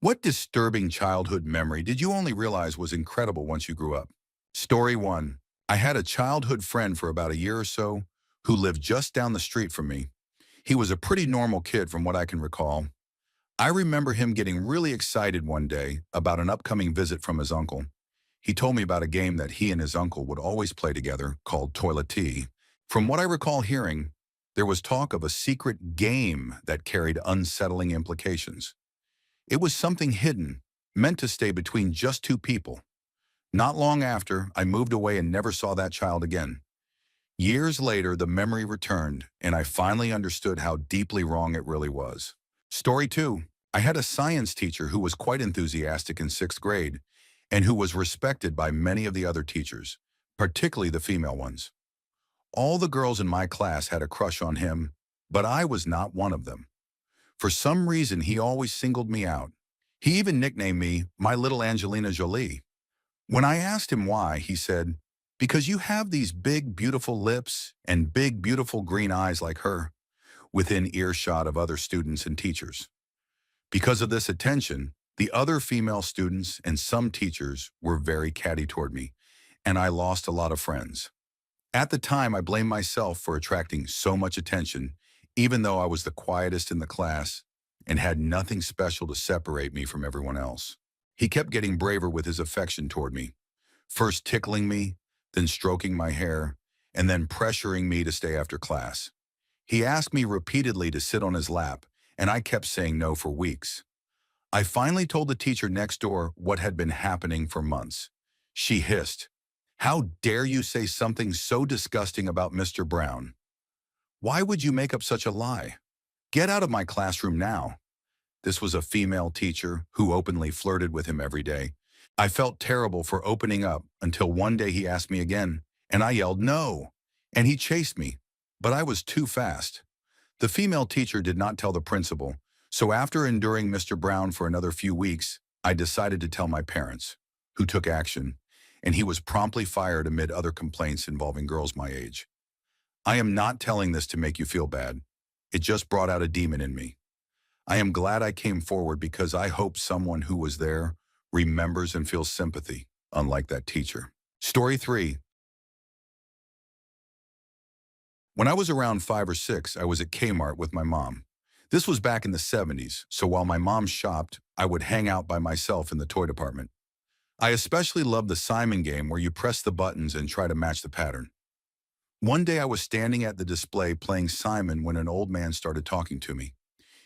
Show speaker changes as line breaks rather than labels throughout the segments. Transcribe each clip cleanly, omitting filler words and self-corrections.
What disturbing childhood memory did you only realize was incredible once you grew up? Story 1. I had a childhood friend for about a year or so who lived just down the street from me. He was a pretty normal kid from what I can recall. I remember him getting really excited one day about an upcoming visit from his uncle. He told me about a game that he and his uncle would always play together called Toilet Tea. From what I recall hearing, there was talk of a secret game that carried unsettling implications. It was something hidden, meant to stay between just two people. Not long after, I moved away and never saw that child again. Years later, the memory returned, and I finally understood how deeply wrong it really was. Story 2. I had a science teacher who was quite enthusiastic in sixth grade, and who was respected by many of the other teachers, particularly the female ones. All the girls in my class had a crush on him, but I was not one of them. For some reason, he always singled me out. He even nicknamed me my little Angelina Jolie. When I asked him why, he said, "Because you have these big, beautiful lips and big, beautiful green eyes like her," within earshot of other students and teachers. Because of this attention, the other female students and some teachers were very catty toward me, and I lost a lot of friends. At the time, I blamed myself for attracting so much attention, even though I was the quietest in the class and had nothing special to separate me from everyone else. He kept getting braver with his affection toward me, first tickling me, then stroking my hair, and then pressuring me to stay after class. He asked me repeatedly to sit on his lap, and I kept saying no for weeks. I finally told the teacher next door what had been happening for months. She hissed, "How dare you say something so disgusting about Mr. Brown? Why would you make up such a lie? Get out of my classroom now." This was a female teacher who openly flirted with him every day. I felt terrible for opening up until one day he asked me again, and I yelled no, and he chased me, but I was too fast. The female teacher did not tell the principal, so after enduring Mr. Brown for another few weeks, I decided to tell my parents, who took action, and he was promptly fired amid other complaints involving girls my age. I am not telling this to make you feel bad. It just brought out a demon in me. I am glad I came forward because I hope someone who was there remembers and feels sympathy, unlike that teacher. Story 3. When I was around 5 or 6, I was at Kmart with my mom. This was back in the 70s, so while my mom shopped, I would hang out by myself in the toy department. I especially loved the Simon game where you press the buttons and try to match the pattern. One day I was standing at the display playing Simon when an old man started talking to me.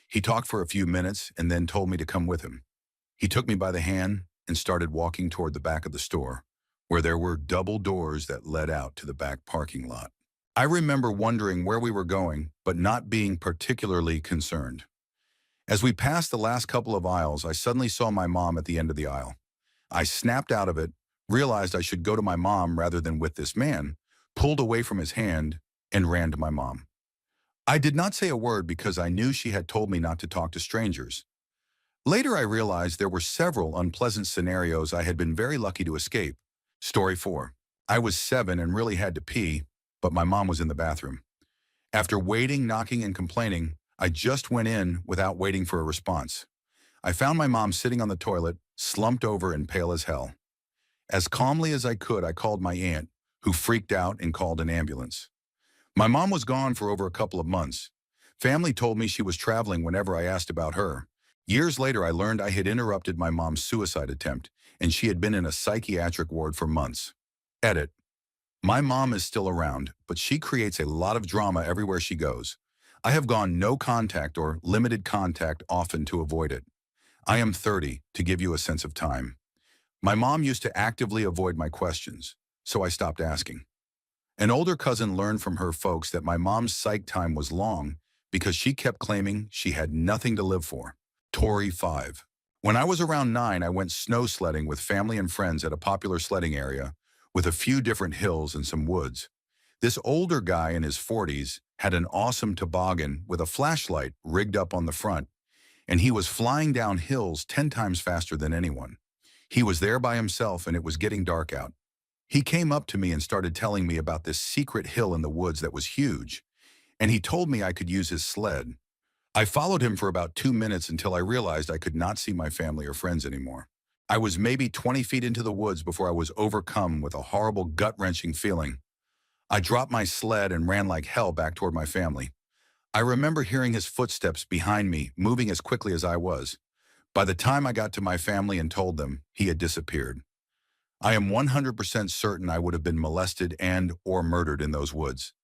He talked for a few minutes and then told me to come with him. He took me by the hand and started walking toward the back of the store, where there were double doors that led out to the back parking lot. I remember wondering where we were going, but not being particularly concerned. As we passed the last couple of aisles, I suddenly saw my mom at the end of the aisle. I snapped out of it, realized I should go to my mom rather than with this man, pulled away from his hand, and ran to my mom. I did not say a word because I knew she had told me not to talk to strangers. Later, I realized there were several unpleasant scenarios I had been very lucky to escape. Story 4. I was 7 and really had to pee, but my mom was in the bathroom. After waiting, knocking, and complaining, I just went in without waiting for a response. I found my mom sitting on the toilet, slumped over and pale as hell. As calmly as I could, I called my aunt, who freaked out and called an ambulance. My mom was gone for over a couple of months. Family told me she was traveling whenever I asked about her. Years later, I learned I had interrupted my mom's suicide attempt, and she had been in a psychiatric ward for months. Edit. My mom is still around, but she creates a lot of drama everywhere she goes. I have gone no contact or limited contact often to avoid it. I am 30, to give you a sense of time. My mom used to actively avoid my questions, so I stopped asking. An older cousin learned from her folks that my mom's psych time was long because she kept claiming she had nothing to live for. Story 5. When I was around 9, I went snow sledding with family and friends at a popular sledding area with a few different hills and some woods. This older guy in his 40s had an awesome toboggan with a flashlight rigged up on the front, and he was flying down hills 10 times faster than anyone. He was there by himself and it was getting dark out. He came up to me and started telling me about this secret hill in the woods that was huge, and he told me I could use his sled. I followed him for about 2 minutes until I realized I could not see my family or friends anymore. I was maybe 20 feet into the woods before I was overcome with a horrible gut-wrenching feeling. I dropped my sled and ran like hell back toward my family. I remember hearing his footsteps behind me, moving as quickly as I was. By the time I got to my family and told them, he had disappeared. I am 100% certain I would have been molested and or murdered in those woods.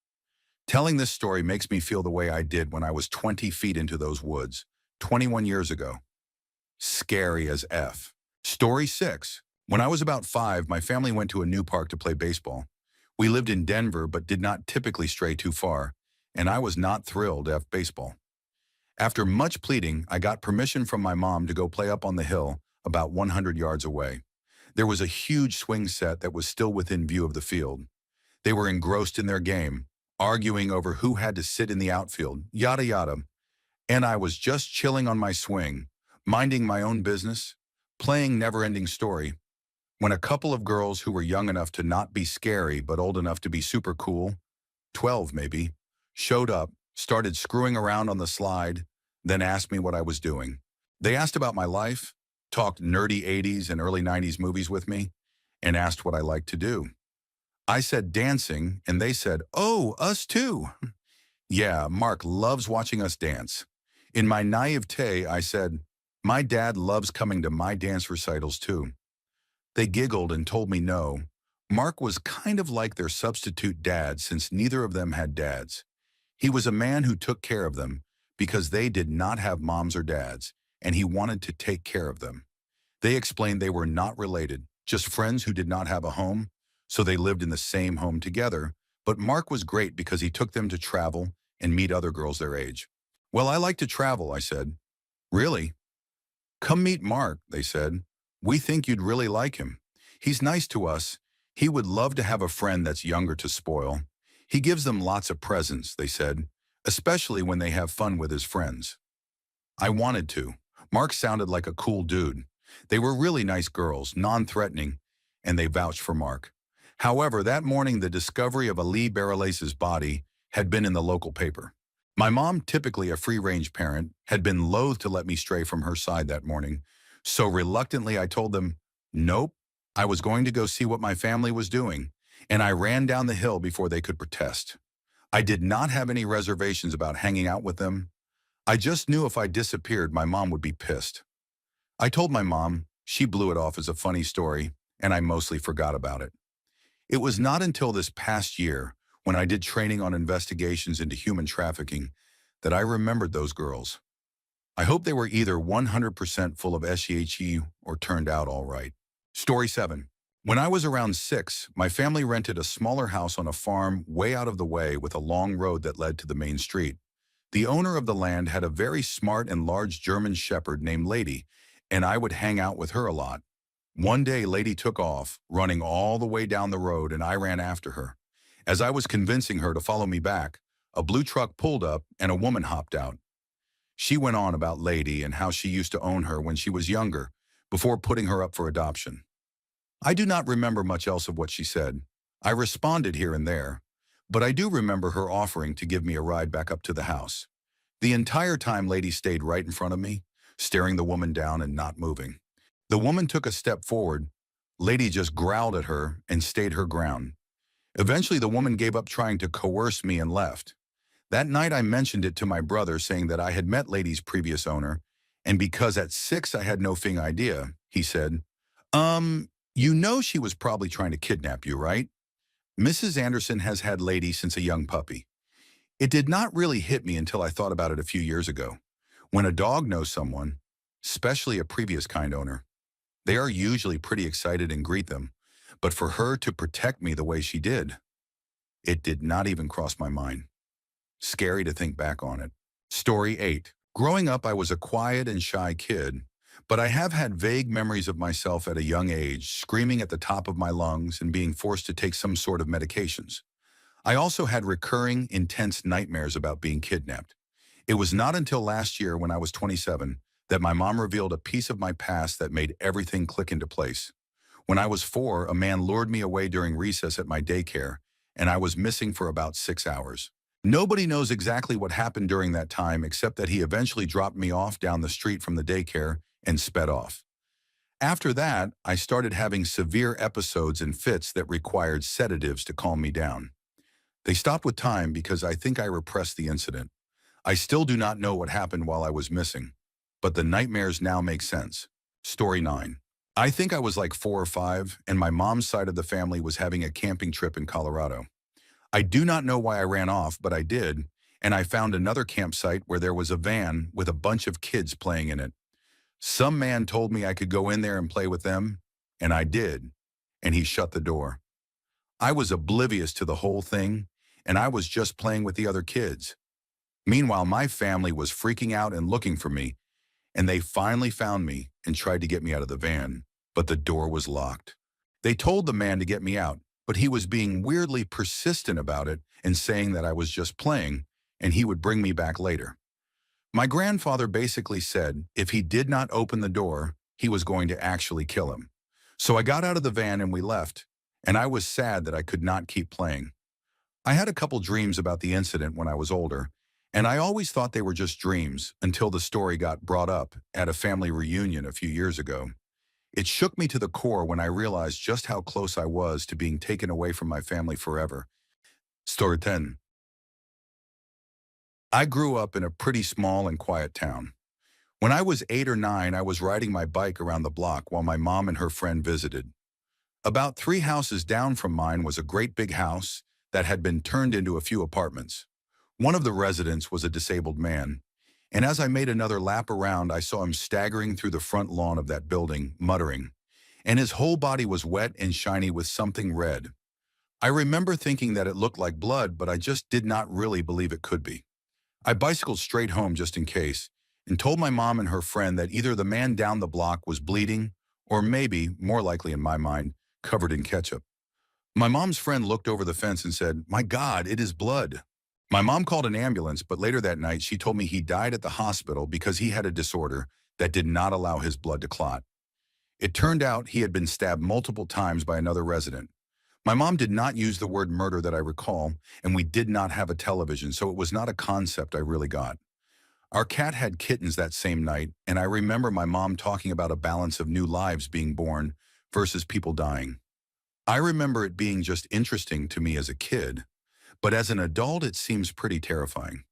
Telling this story makes me feel the way I did when I was 20 feet into those woods, 21 years ago. Scary as F. Story 6. When I was about 5, my family went to a new park to play baseball. We lived in Denver but did not typically stray too far, and I was not thrilled to have baseball. After much pleading, I got permission from my mom to go play up on the hill about 100 yards away. There was a huge swing set that was still within view of the field. They were engrossed in their game, arguing over who had to sit in the outfield, yada yada, and I was just chilling on my swing, minding my own business, playing never-ending story, when a couple of girls who were young enough to not be scary but old enough to be super cool, 12 maybe, showed up, started screwing around on the slide, then asked me what I was doing. They asked about my life, talked nerdy 80s and early 90s movies with me, and asked what I liked to do. I said dancing, and they said, "Oh, us too." Yeah, Mark loves watching us dance. In my naivete, I said, "My dad loves coming to my dance recitals too." They giggled and told me no. Mark was kind of like their substitute dad since neither of them had dads. He was a man who took care of them because they did not have moms or dads, and he wanted to take care of them. They explained they were not related, just friends who did not have a home, so they lived in the same home together, but Mark was great because he took them to travel and meet other girls their age. "Well, I like to travel," I said. "Really? Come meet Mark," they said. "We think you'd really like him. He's nice to us. He would love to have a friend that's younger to spoil. He gives them lots of presents," they said, "especially when they have fun with his friends." I wanted to. Mark sounded like a cool dude. They were really nice girls, non-threatening, and they vouched for Mark. However, that morning the discovery of Ali Barrelace's body had been in the local paper. My mom, typically a free-range parent, had been loath to let me stray from her side that morning, so reluctantly I told them, nope, I was going to go see what my family was doing, and I ran down the hill before they could protest. I did not have any reservations about hanging out with them. I just knew if I disappeared, my mom would be pissed. I told my mom, she blew it off as a funny story, and I mostly forgot about it. It was not until this past year, when I did training on investigations into human trafficking, that I remembered those girls. I hope they were either 100% full of SHE or turned out all right. Story 7. When I was around 6, my family rented a smaller house on a farm way out of the way with a long road that led to the main street. The owner of the land had a very smart and large German shepherd named Lady, and I would hang out with her a lot. One day, Lady took off, running all the way down the road, and I ran after her. As I was convincing her to follow me back, a blue truck pulled up and a woman hopped out. She went on about Lady and how she used to own her when she was younger, before putting her up for adoption. I do not remember much else of what she said. I responded here and there, but I do remember her offering to give me a ride back up to the house. The entire time, Lady stayed right in front of me, staring the woman down and not moving. The woman took a step forward. Lady just growled at her and stayed her ground. Eventually, the woman gave up trying to coerce me and left. That night, I mentioned it to my brother, saying that I had met Lady's previous owner, and because at 6 I had no fing idea, he said, you know she was probably trying to kidnap you, right? Mrs. Anderson has had Lady since a young puppy. It did not really hit me until I thought about it a few years ago. When a dog knows someone, especially a previous kind owner, they are usually pretty excited and greet them. But for her to protect me the way she did, it did not even cross my mind. Scary to think back on it. Story 8. Growing up, I was a quiet and shy kid, but I have had vague memories of myself at a young age, screaming at the top of my lungs and being forced to take some sort of medications. I also had recurring, intense nightmares about being kidnapped. It was not until last year, when I was 27, that my mom revealed a piece of my past that made everything click into place. When I was 4, a man lured me away during recess at my daycare, and I was missing for about 6 hours. Nobody knows exactly what happened during that time except that he eventually dropped me off down the street from the daycare and sped off. After that, I started having severe episodes and fits that required sedatives to calm me down. They stopped with time because I think I repressed the incident. I still do not know what happened while I was missing, but the nightmares now make sense. Story 9. I think I was like 4 or 5, and my mom's side of the family was having a camping trip in Colorado. I do not know why I ran off, but I did, and I found another campsite where there was a van with a bunch of kids playing in it. Some man told me I could go in there and play with them, and I did, and he shut the door. I was oblivious to the whole thing, and I was just playing with the other kids. Meanwhile, my family was freaking out and looking for me, and they finally found me and tried to get me out of the van, but the door was locked. They told the man to get me out, but he was being weirdly persistent about it and saying that I was just playing and he would bring me back later. My grandfather basically said if he did not open the door, he was going to actually kill him. So I got out of the van and we left, and I was sad that I could not keep playing. I had a couple dreams about the incident when I was older, and I always thought they were just dreams until the story got brought up at a family reunion a few years ago. It shook me to the core when I realized just how close I was to being taken away from my family forever. Story 10. I grew up in a pretty small and quiet town. When I was 8 or 9, I was riding my bike around the block while my mom and her friend visited. About 3 houses down from mine was a great big house that had been turned into a few apartments. One of the residents was a disabled man, and as I made another lap around, I saw him staggering through the front lawn of that building, muttering, and his whole body was wet and shiny with something red. I remember thinking that it looked like blood, but I just did not really believe it could be. I bicycled straight home just in case, and told my mom and her friend that either the man down the block was bleeding, or maybe, more likely in my mind, covered in ketchup. My mom's friend looked over the fence and said, "My God, it is blood." My mom called an ambulance, but later that night she told me he died at the hospital because he had a disorder that did not allow his blood to clot. It turned out he had been stabbed multiple times by another resident. My mom did not use the word murder that I recall, and we did not have a television, so it was not a concept I really got. Our cat had kittens that same night, and I remember my mom talking about a balance of new lives being born versus people dying. I remember it being just interesting to me as a kid, but as an adult it seems pretty terrifying.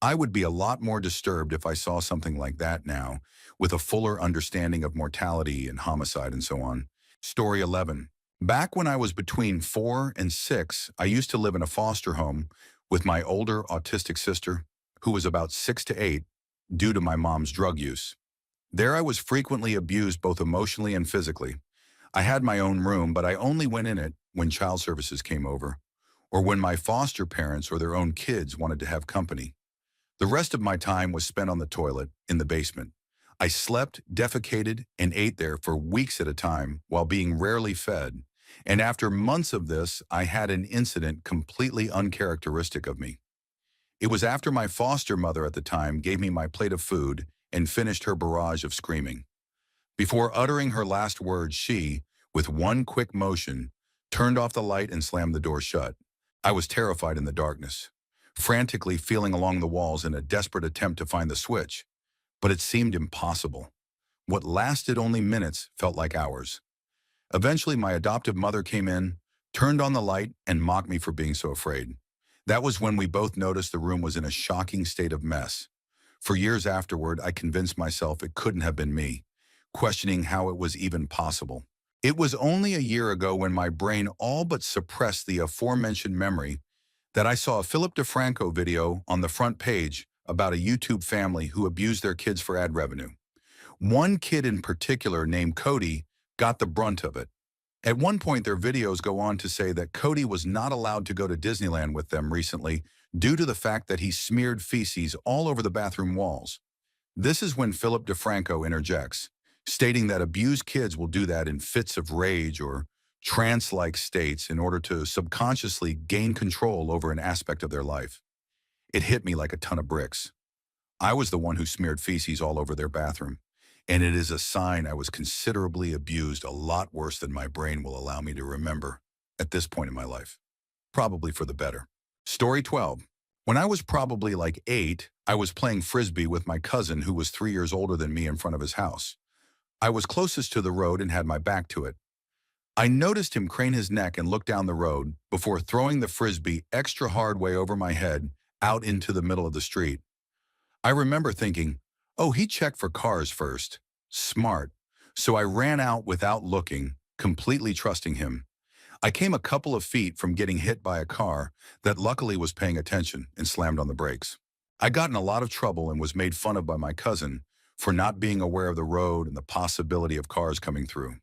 I would be a lot more disturbed if I saw something like that now, with a fuller understanding of mortality and homicide and so on. Story 11. Back when I was between 4 and 6, I used to live in a foster home with my older autistic sister, who was about 6 to 8, due to my mom's drug use. There I was frequently abused both emotionally and physically. I had my own room, but I only went in it when child services came over, or when my foster parents or their own kids wanted to have company. The rest of my time was spent on the toilet in the basement. I slept, defecated, and ate there for weeks at a time while being rarely fed. And after months of this, I had an incident completely uncharacteristic of me. It was after my foster mother at the time gave me my plate of food and finished her barrage of screaming. Before uttering her last words, she, with one quick motion, turned off the light and slammed the door shut. I was terrified in the darkness, frantically feeling along the walls in a desperate attempt to find the switch, but it seemed impossible. What lasted only minutes felt like hours. Eventually, my adoptive mother came in, turned on the light, and mocked me for being so afraid. That was when we both noticed the room was in a shocking state of mess. For years afterward, I convinced myself it couldn't have been me, questioning how it was even possible. It was only a year ago when my brain all but suppressed the aforementioned memory that I saw a Philip DeFranco video on the front page about a YouTube family who abused their kids for ad revenue. One kid in particular, named Cody, got the brunt of it. At one point, their videos go on to say that Cody was not allowed to go to Disneyland with them recently due to the fact that he smeared feces all over the bathroom walls. This is when Philip DeFranco interjects, stating that abused kids will do that in fits of rage or trance-like states in order to subconsciously gain control over an aspect of their life. It hit me like a ton of bricks. I was the one who smeared feces all over their bathroom, and it is a sign I was considerably abused, a lot worse than my brain will allow me to remember at this point in my life. Probably for the better. Story 12. When I was probably like 8, I was playing frisbee with my cousin who was 3 years older than me in front of his house. I was closest to the road and had my back to it. I noticed him crane his neck and look down the road before throwing the frisbee extra hard way over my head out into the middle of the street. I remember thinking, oh, he checked for cars first. Smart. So I ran out without looking, completely trusting him. I came a couple of feet from getting hit by a car that luckily was paying attention and slammed on the brakes. I got in a lot of trouble and was made fun of by my cousin for not being aware of the road and the possibility of cars coming through.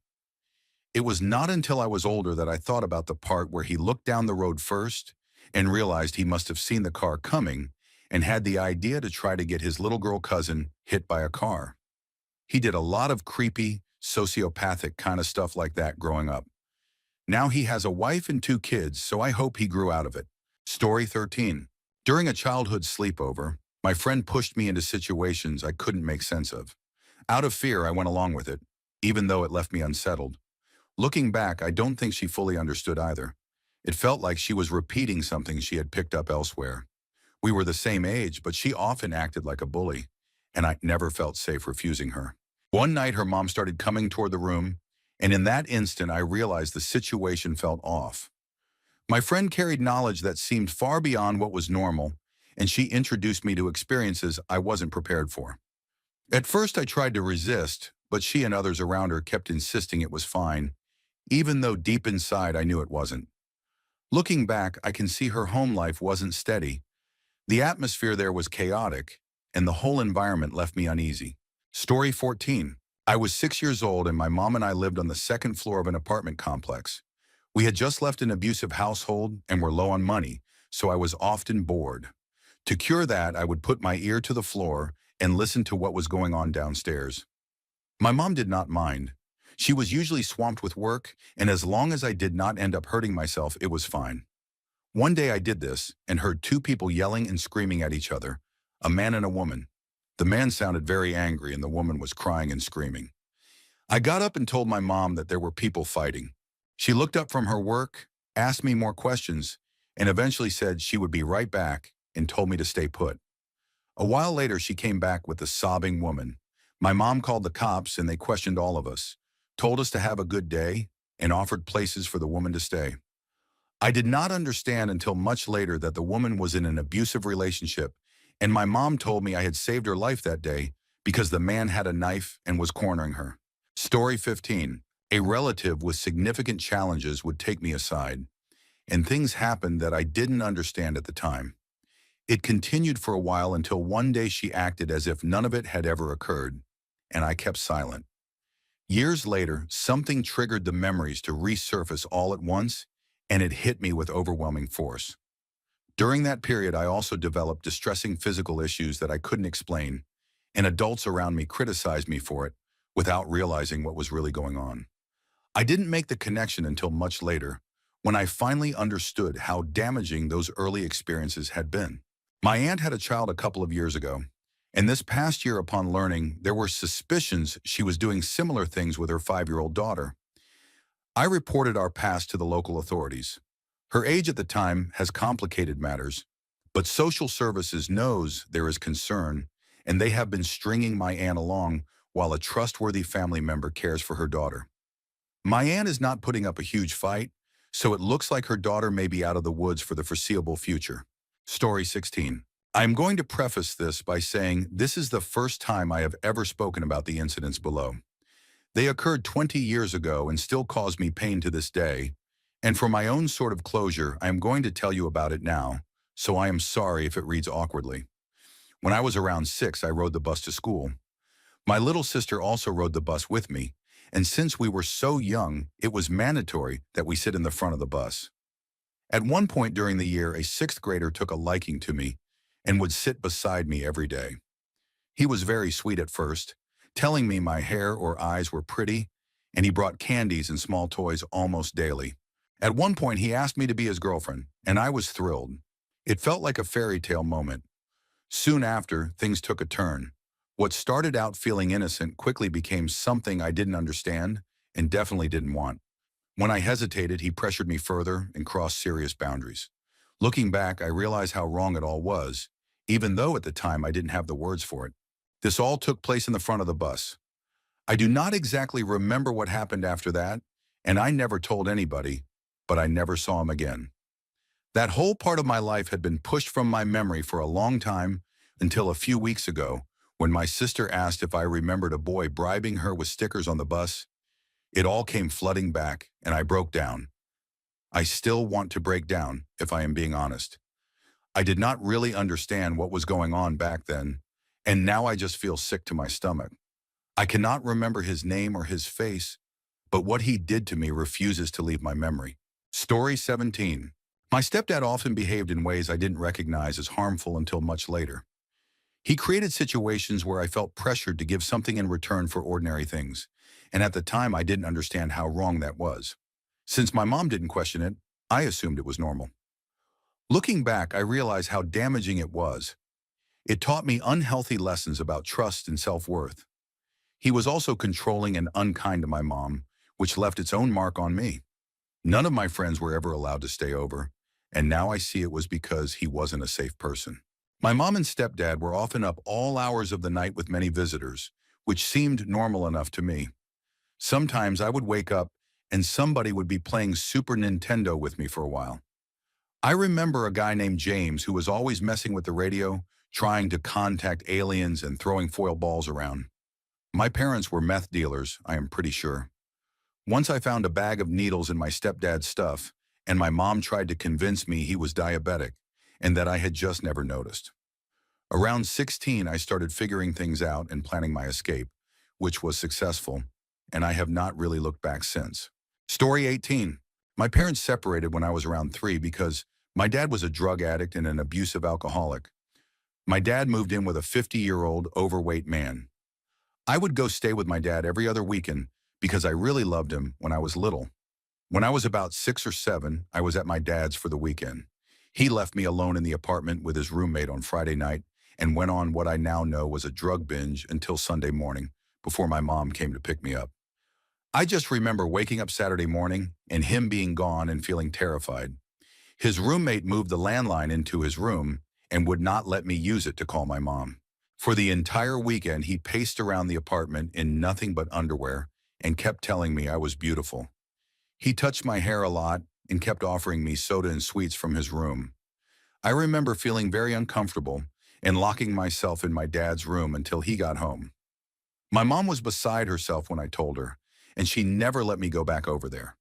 It was not until I was older that I thought about the part where he looked down the road first and realized he must have seen the car coming and had the idea to try to get his little girl cousin hit by a car. He did a lot of creepy, sociopathic kind of stuff like that growing up. Now he has a wife and 2 kids, so I hope he grew out of it. Story 13. During a childhood sleepover, my friend pushed me into situations I couldn't make sense of. Out of fear, I went along with it, even though it left me unsettled. Looking back, I don't think she fully understood either. It felt like she was repeating something she had picked up elsewhere. We were the same age, but she often acted like a bully, and I never felt safe refusing her. One night, her mom started coming toward the room, and in that instant, I realized the situation felt off. My friend carried knowledge that seemed far beyond what was normal, and she introduced me to experiences I wasn't prepared for. At first, I tried to resist, but she and others around her kept insisting it was fine, even though deep inside I knew it wasn't. Looking back, I can see her home life wasn't steady. The atmosphere there was chaotic, and the whole environment left me uneasy. Story 14. I was 6 years old and my mom and I lived on the second floor of an apartment complex. We had just left an abusive household and were low on money, so I was often bored. To cure that, I would put my ear to the floor and listen to what was going on downstairs. My mom did not mind. She was usually swamped with work, and as long as I did not end up hurting myself, it was fine. One day I did this and heard 2 people yelling and screaming at each other, a man and a woman. The man sounded very angry and the woman was crying and screaming. I got up and told my mom that there were people fighting. She looked up from her work, asked me more questions, and eventually said she would be right back and told me to stay put. A while later, she came back with a sobbing woman. My mom called the cops and they questioned all of us, told us to have a good day, and offered places for the woman to stay. I did not understand until much later that the woman was in an abusive relationship, and my mom told me I had saved her life that day because the man had a knife and was cornering her. Story 15. A relative with significant challenges would take me aside, and things happened that I didn't understand at the time. It continued for a while until one day she acted as if none of it had ever occurred, and I kept silent. Years later, something triggered the memories to resurface all at once, and it hit me with overwhelming force. During that period, I also developed distressing physical issues that I couldn't explain, and adults around me criticized me for it without realizing what was really going on. I didn't make the connection until much later, when I finally understood how damaging those early experiences had been. My aunt had a child a couple of years ago, and this past year upon learning there were suspicions she was doing similar things with her 5-year-old daughter, I reported our past to the local authorities. Her age at the time has complicated matters, but social services knows there is concern, and they have been stringing my aunt along while a trustworthy family member cares for her daughter. My aunt is not putting up a huge fight, so it looks like her daughter may be out of the woods for the foreseeable future. Story 16. I am going to preface this by saying this is the first time I have ever spoken about the incidents below. They occurred 20 years ago and still cause me pain to this day, and for my own sort of closure, I am going to tell you about it now, so I am sorry if it reads awkwardly. When I was around 6, I rode the bus to school. My little sister also rode the bus with me, and since we were so young, it was mandatory that we sit in the front of the bus. At one point during the year, a 6th grader took a liking to me and would sit beside me every day. He was very sweet at first, telling me my hair or eyes were pretty, and he brought candies and small toys almost daily. At one point, he asked me to be his girlfriend, and I was thrilled. It felt like a fairy tale moment. Soon after, things took a turn. What started out feeling innocent quickly became something I didn't understand and definitely didn't want. When I hesitated, he pressured me further and crossed serious boundaries. Looking back, I realize how wrong it all was, even though at the time I didn't have the words for it. This all took place in the front of the bus. I do not exactly remember what happened after that, and I never told anybody, but I never saw him again. That whole part of my life had been pushed from my memory for a long time until a few weeks ago when my sister asked if I remembered a boy bribing her with stickers on the bus. It all came flooding back, and I broke down. I still want to break down, if I am being honest. I did not really understand what was going on back then, and now I just feel sick to my stomach. I cannot remember his name or his face, but what he did to me refuses to leave my memory. Story 17. My stepdad often behaved in ways I didn't recognize as harmful until much later. He created situations where I felt pressured to give something in return for ordinary things, and at the time I didn't understand how wrong that was. Since my mom didn't question it, I assumed it was normal. Looking back, I realize how damaging it was. It taught me unhealthy lessons about trust and self-worth. He was also controlling and unkind to my mom, which left its own mark on me. None of my friends were ever allowed to stay over, and now I see it was because he wasn't a safe person. My mom and stepdad were often up all hours of the night with many visitors, which seemed normal enough to me. Sometimes I would wake up and somebody would be playing Super Nintendo with me for a while. I remember a guy named James who was always messing with the radio, trying to contact aliens and throwing foil balls around. My parents were meth dealers, I am pretty sure. Once I found a bag of needles in my stepdad's stuff, and my mom tried to convince me he was diabetic and that I had just never noticed. Around 16, I started figuring things out and planning my escape, which was successful, and I have not really looked back since. Story 18. My parents separated when I was around 3 because my dad was a drug addict and an abusive alcoholic. My dad moved in with a 50-year-old overweight man. I would go stay with my dad every other weekend because I really loved him when I was little. When I was about 6 or 7, I was at my dad's for the weekend. He left me alone in the apartment with his roommate on Friday night and went on what I now know was a drug binge until Sunday morning before my mom came to pick me up. I just remember waking up Saturday morning and him being gone and feeling terrified. His roommate moved the landline into his room and would not let me use it to call my mom. For the entire weekend, he paced around the apartment in nothing but underwear and kept telling me I was beautiful. He touched my hair a lot and kept offering me soda and sweets from his room. I remember feeling very uncomfortable and locking myself in my dad's room until he got home. My mom was beside herself when I told her, and she never let me go back over there.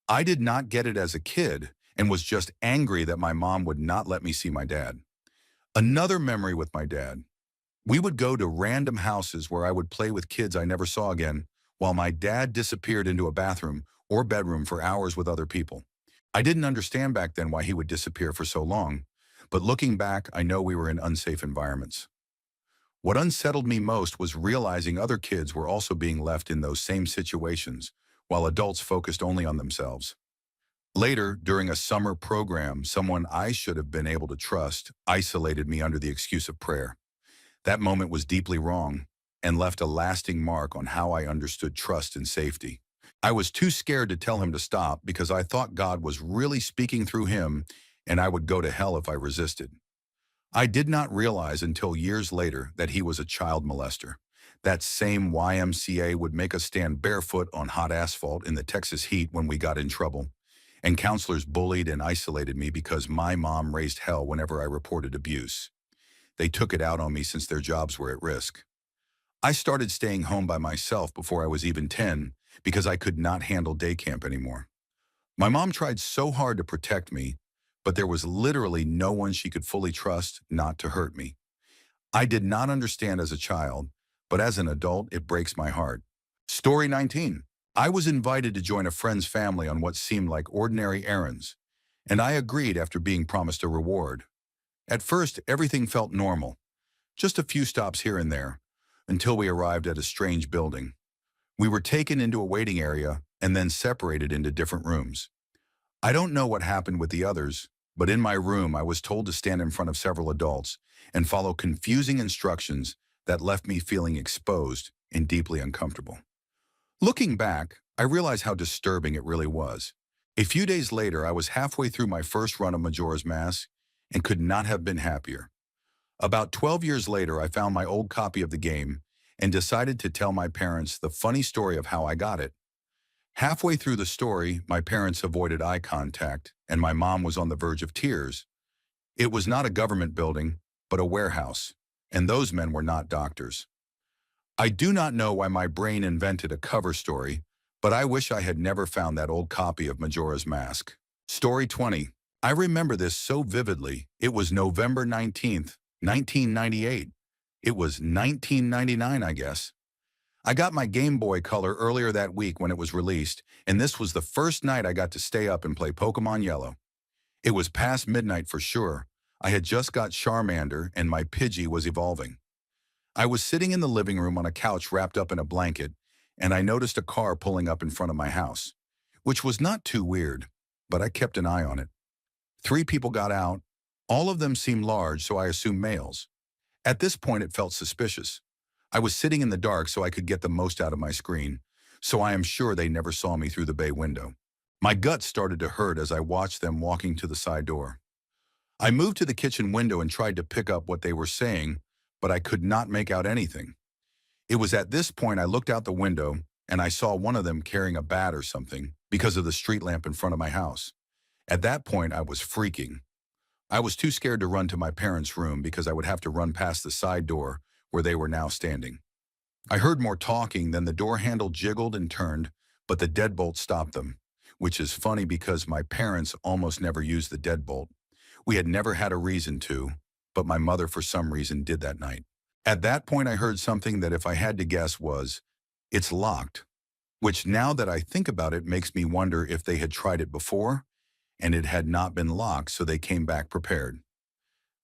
I did not get it as a kid and was just angry that my mom would not let me see my dad. Another memory with my dad. We would go to random houses where I would play with kids I never saw again, while my dad disappeared into a bathroom or bedroom for hours with other people. I didn't understand back then why he would disappear for so long, but looking back, I know we were in unsafe environments. What unsettled me most was realizing other kids were also being left in those same situations, while adults focused only on themselves. Later, during a summer program, someone I should have been able to trust isolated me under the excuse of prayer. That moment was deeply wrong and left a lasting mark on how I understood trust and safety. I was too scared to tell him to stop because I thought God was really speaking through him and I would go to hell if I resisted. I did not realize until years later that he was a child molester. That same YMCA would make us stand barefoot on hot asphalt in the Texas heat when we got in trouble. And counselors bullied and isolated me because my mom raised hell whenever I reported abuse. They took it out on me since their jobs were at risk. I started staying home by myself before I was even 10 because I could not handle day camp anymore. My mom tried so hard to protect me, but there was literally no one she could fully trust not to hurt me. I did not understand as a child, but as an adult, it breaks my heart. Story 19. I was invited to join a friend's family on what seemed like ordinary errands, and I agreed after being promised a reward. At first, everything felt normal, just a few stops here and there, until we arrived at a strange building. We were taken into a waiting area and then separated into different rooms. I don't know what happened with the others, but in my room I was told to stand in front of several adults and follow confusing instructions that left me feeling exposed and deeply uncomfortable. Looking back, I realize how disturbing it really was. A few days later, I was halfway through my first run of Majora's Mask and could not have been happier. About 12 years later, I found my old copy of the game and decided to tell my parents the funny story of how I got it. Halfway through the story, my parents avoided eye contact, and my mom was on the verge of tears. It was not a government building, but a warehouse, and those men were not doctors. I do not know why my brain invented a cover story, but I wish I had never found that old copy of Majora's Mask. Story 20. I remember this so vividly. It was November 19th, 1998. It was 1999, I guess. I got my Game Boy Color earlier that week when it was released, and this was the first night I got to stay up and play Pokemon Yellow. It was past midnight for sure. I had just got Charmander and my Pidgey was evolving. I was sitting in the living room on a couch wrapped up in a blanket, and I noticed a car pulling up in front of my house, which was not too weird, but I kept an eye on it. 3 people got out. All of them seemed large, so I assumed males. At this point, it felt suspicious. I was sitting in the dark so I could get the most out of my screen, so I am sure they never saw me through the bay window. My gut started to hurt as I watched them walking to the side door. I moved to the kitchen window and tried to pick up what they were saying, but I could not make out anything. It was at this point I looked out the window and I saw one of them carrying a bat or something because of the street lamp in front of my house. At that point, I was freaking. I was too scared to run to my parents' room because I would have to run past the side door where they were now standing. I heard more talking, then the door handle jiggled and turned, but the deadbolt stopped them, which is funny because my parents almost never used the deadbolt. We had never had a reason to, but my mother for some reason did that night. At that point, I heard something that if I had to guess was, "It's locked," which now that I think about it makes me wonder if they had tried it before and it had not been locked, so they came back prepared.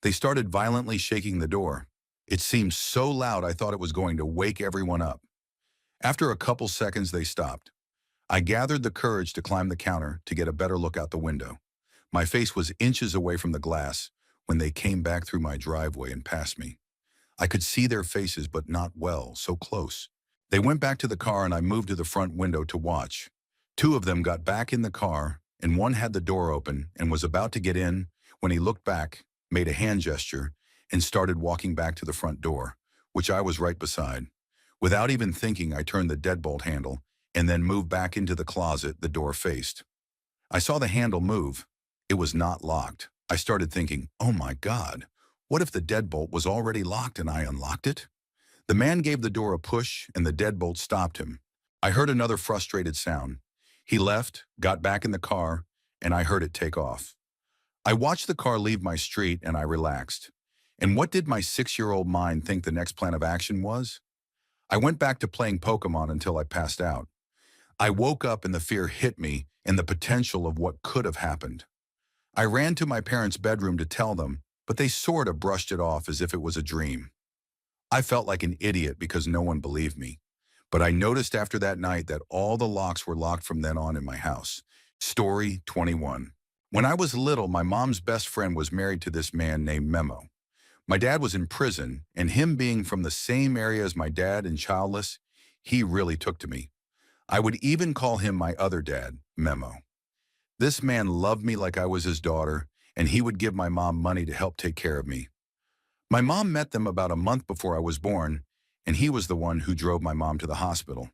They started violently shaking the door. It seemed so loud I thought it was going to wake everyone up. After a couple seconds, they stopped. I gathered the courage to climb the counter to get a better look out the window. My face was inches away from the glass when they came back through my driveway and passed me. I could see their faces, but not well, so close. They went back to the car and I moved to the front window to watch. 2 of them got back in the car and one had the door open and was about to get in when he looked back, made a hand gesture, and started walking back to the front door, which I was right beside. Without even thinking, I turned the deadbolt handle and then moved back into the closet the door faced. I saw the handle move. It was not locked. I started thinking, oh my God, what if the deadbolt was already locked and I unlocked it? The man gave the door a push and the deadbolt stopped him. I heard another frustrated sound. He left, got back in the car, and I heard it take off. I watched the car leave my street and I relaxed. And what did my 6-year-old mind think the next plan of action was? I went back to playing Pokemon until I passed out. I woke up and the fear hit me and the potential of what could have happened. I ran to my parents' bedroom to tell them, but they sort of brushed it off as if it was a dream. I felt like an idiot because no one believed me. But I noticed after that night that all the locks were locked from then on in my house. Story 21. When I was little, my mom's best friend was married to this man named Memo. My dad was in prison, and him being from the same area as my dad and childless, he really took to me. I would even call him my other dad, Memo. This man loved me like I was his daughter, and he would give my mom money to help take care of me. My mom met them about a month before I was born, and he was the one who drove my mom to the hospital.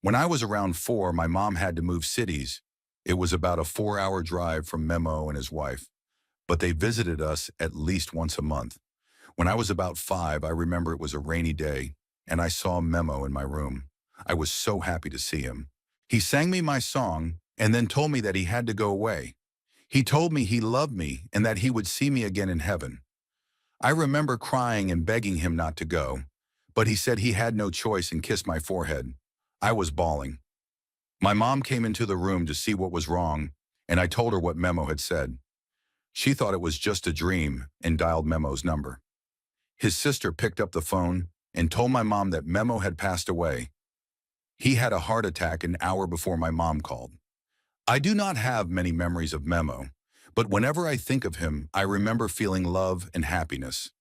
When I was around 4, my mom had to move cities. It was about a 4-hour drive from Memo and his wife, but they visited us at least once a month. When I was about 5, I remember it was a rainy day, and I saw Memo in my room. I was so happy to see him. He sang me my song and then told me that he had to go away. He told me he loved me and that he would see me again in heaven. I remember crying and begging him not to go, but he said he had no choice and kissed my forehead. I was bawling. My mom came into the room to see what was wrong, and I told her what Memo had said. She thought it was just a dream and dialed Memo's number. His sister picked up the phone and told my mom that Memo had passed away. He had a heart attack an hour before my mom called. I do not have many memories of Memo, but whenever I think of him, I remember feeling love and happiness.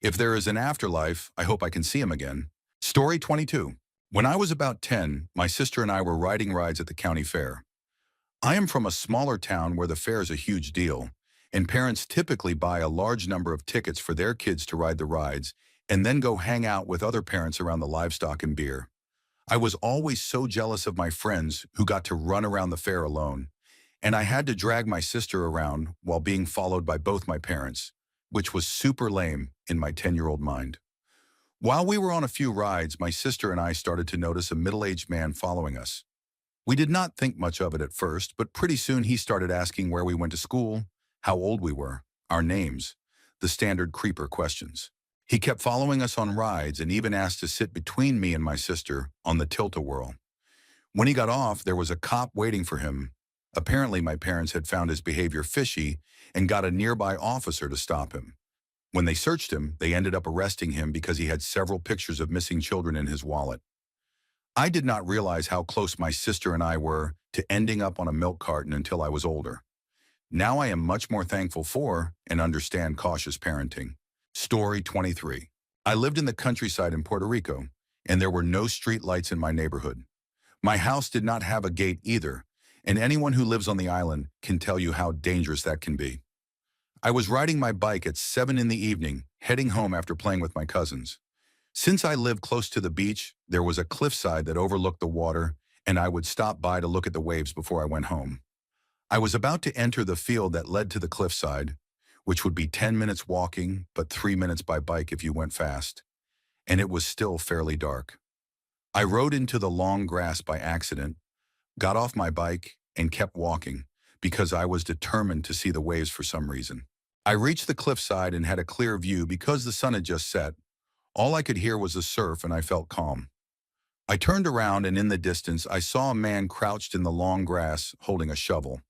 If there is an afterlife, I hope I can see him again. Story 22. When I was about 10, my sister and I were riding rides at the county fair. I am from a smaller town where the fair is a huge deal, and parents typically buy a large number of tickets for their kids to ride the rides and then go hang out with other parents around the livestock and beer. I was always so jealous of my friends who got to run around the fair alone, and I had to drag my sister around while being followed by both my parents, which was super lame in my 10-year-old mind. While we were on a few rides, my sister and I started to notice a middle-aged man following us. We did not think much of it at first, but pretty soon he started asking where we went to school, how old we were, our names, the standard creeper questions. He kept following us on rides and even asked to sit between me and my sister on the tilt-a-whirl. When he got off, there was a cop waiting for him. Apparently, my parents had found his behavior fishy and got a nearby officer to stop him. When they searched him, they ended up arresting him because he had several pictures of missing children in his wallet. I did not realize how close my sister and I were to ending up on a milk carton until I was older. Now I am much more thankful for and understand cautious parenting. Story 23. I lived in the countryside in Puerto Rico, and there were no street lights in my neighborhood. My house did not have a gate either, and anyone who lives on the island can tell you how dangerous that can be. I was riding my bike at 7 in the evening, heading home after playing with my cousins. Since I lived close to the beach, there was a cliffside that overlooked the water, and I would stop by to look at the waves before I went home. I was about to enter the field that led to the cliffside, which would be 10 minutes walking, but 3 minutes by bike if you went fast, and it was still fairly dark. I rode into the long grass by accident, got off my bike, and kept walking because I was determined to see the waves for some reason. I reached the cliffside and had a clear view because the sun had just set. All I could hear was the surf and I felt calm. I turned around and in the distance I saw a man crouched in the long grass holding a shovel.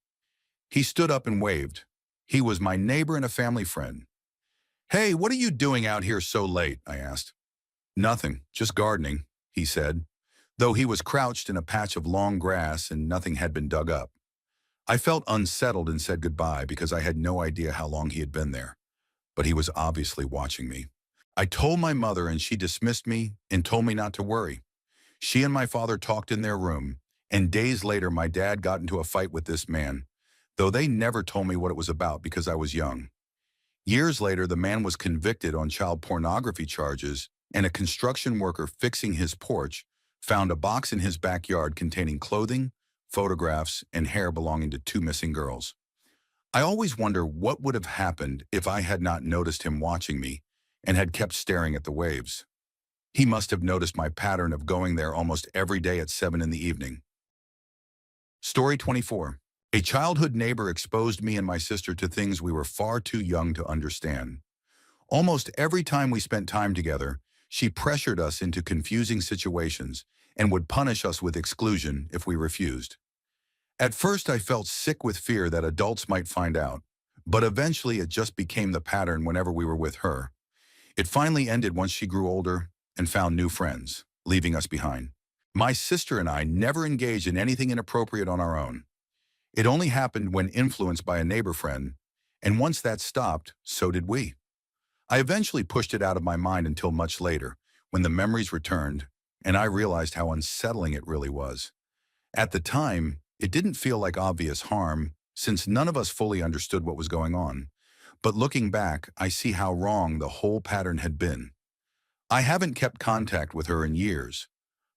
He stood up and waved. He was my neighbor and a family friend. "Hey, what are you doing out here so late?" I asked. "Nothing, just gardening," he said, though he was crouched in a patch of long grass and nothing had been dug up. I felt unsettled and said goodbye because I had no idea how long he had been there, but he was obviously watching me. I told my mother and she dismissed me and told me not to worry. She and my father talked in their room, and days later my dad got into a fight with this man, though they never told me what it was about because I was young. Years later, the man was convicted on child pornography charges, and a construction worker fixing his porch found a box in his backyard containing clothing, photographs, and hair belonging to two missing girls. I always wonder what would have happened if I had not noticed him watching me and had kept staring at the waves. He must have noticed my pattern of going there almost every day at 7 in the evening. Story 24. A childhood neighbor exposed me and my sister to things we were far too young to understand. Almost every time we spent time together, she pressured us into confusing situations and would punish us with exclusion if we refused. At first, I felt sick with fear that adults might find out, but eventually it just became the pattern whenever we were with her. It finally ended once she grew older and found new friends, leaving us behind. My sister and I never engaged in anything inappropriate on our own. It only happened when influenced by a neighbor friend, and once that stopped, so did we. I eventually pushed it out of my mind until much later, when the memories returned, and I realized how unsettling it really was. At the time, it didn't feel like obvious harm, since none of us fully understood what was going on. But looking back, I see how wrong the whole pattern had been. I haven't kept contact with her in years,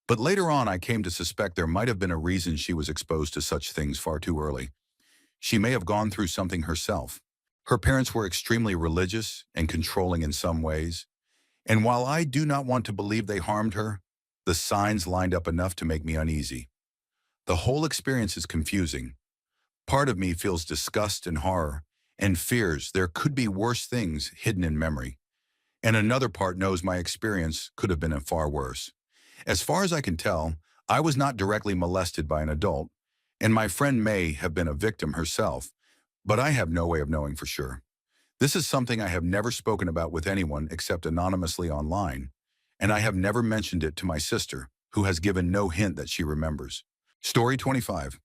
but later on I came to suspect there might have been a reason she was exposed to such things far too early. She may have gone through something herself. Her parents were extremely religious and controlling in some ways, and while I do not want to believe they harmed her, the signs lined up enough to make me uneasy. The whole experience is confusing. Part of me feels disgust and horror, and fears there could be worse things hidden in memory. And another part knows my experience could have been far worse. As far as I can tell, I was not directly molested by an adult, and my friend may have been a victim herself, but I have no way of knowing for sure. This is something I have never spoken about with anyone except anonymously online, and I have never mentioned it to my sister, who has given no hint that she remembers. Story 25.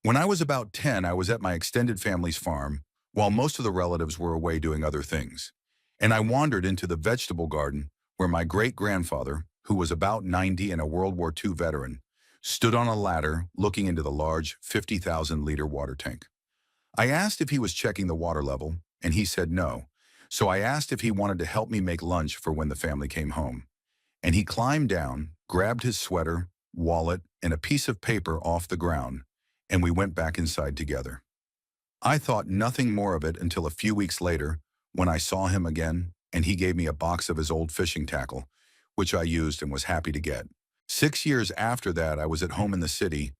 When I was about 10, I was at my extended family's farm, while most of the relatives were away doing other things. And I wandered into the vegetable garden where my great-grandfather, who was about 90 and a World War II veteran, stood on a ladder looking into the large 50,000-liter water tank. I asked if he was checking the water level, and he said no. So I asked if he wanted to help me make lunch for when the family came home. And he climbed down, grabbed his sweater, wallet, and a piece of paper off the ground, and we went back inside together. I thought nothing more of it until a few weeks later when I saw him again and he gave me a box of his old fishing tackle, which I used and was happy to get. 6 years after that, I was at home in the city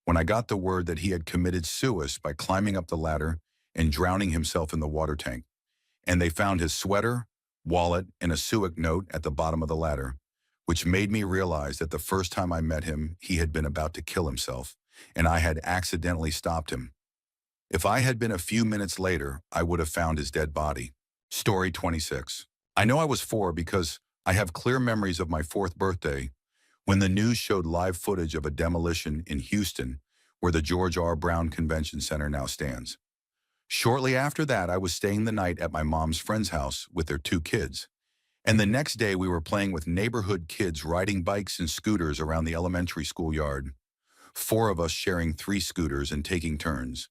when I got the word that he had committed suicide by climbing up the ladder and drowning himself in the water tank. And they found his sweater, wallet, and a suicide note at the bottom of the ladder, which made me realize that the first time I met him, he had been about to kill himself, and I had accidentally stopped him. If I had been a few minutes later, I would have found his dead body. Story 26. I know I was 4 because I have clear memories of my 4th birthday when the news showed live footage of a demolition in Houston where the George R. Brown Convention Center now stands. Shortly after that, I was staying the night at my mom's friend's house with their 2 kids. And the next day we were playing with neighborhood kids riding bikes and scooters around the elementary school yard. 4 of us sharing 3 scooters and taking turns.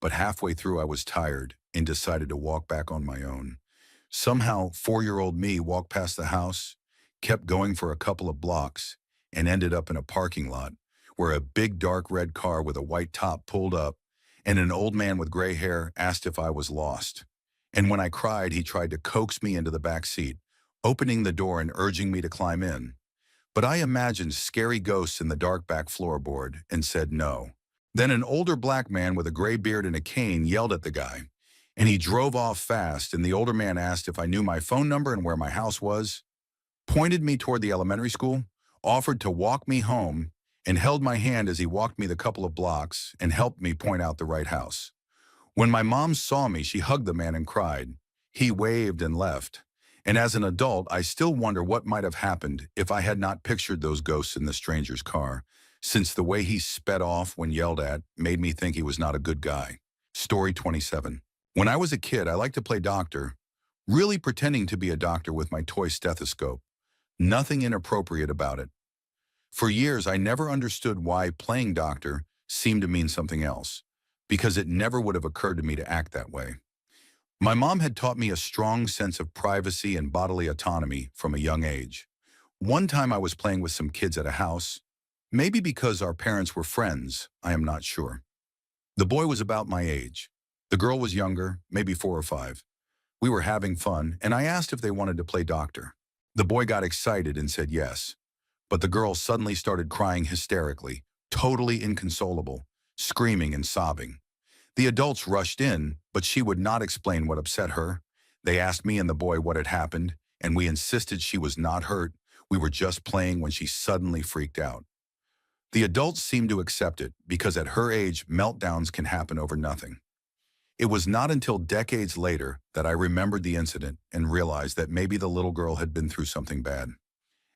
But halfway through I was tired and decided to walk back on my own. Somehow, 4-year-old me walked past the house, kept going for a couple of blocks, and ended up in a parking lot where a big dark red car with a white top pulled up and an old man with gray hair asked if I was lost. And when I cried, he tried to coax me into the back seat, opening the door and urging me to climb in. But I imagined scary ghosts in the dark back floorboard and said no. Then an older black man with a gray beard and a cane yelled at the guy, and he drove off fast, and the older man asked if I knew my phone number and where my house was, pointed me toward the elementary school, offered to walk me home, and held my hand as he walked me the couple of blocks and helped me point out the right house. When my mom saw me, she hugged the man and cried. He waved and left. And as an adult, I still wonder what might have happened if I had not pictured those ghosts in the stranger's car, since the way he sped off when yelled at made me think he was not a good guy. Story 27. When I was a kid, I liked to play doctor, really pretending to be a doctor with my toy stethoscope. Nothing inappropriate about it. For years, I never understood why playing doctor seemed to mean something else, because it never would have occurred to me to act that way. My mom had taught me a strong sense of privacy and bodily autonomy from a young age. One time I was playing with some kids at a house, maybe because our parents were friends, I am not sure. The boy was about my age. The girl was younger, maybe 4 or 5. We were having fun, and I asked if they wanted to play doctor. The boy got excited and said yes. But the girl suddenly started crying hysterically, totally inconsolable, screaming and sobbing. The adults rushed in, but she would not explain what upset her. They asked me and the boy what had happened, and we insisted she was not hurt. We were just playing when she suddenly freaked out. The adults seemed to accept it because at her age, meltdowns can happen over nothing. It was not until decades later that I remembered the incident and realized that maybe the little girl had been through something bad.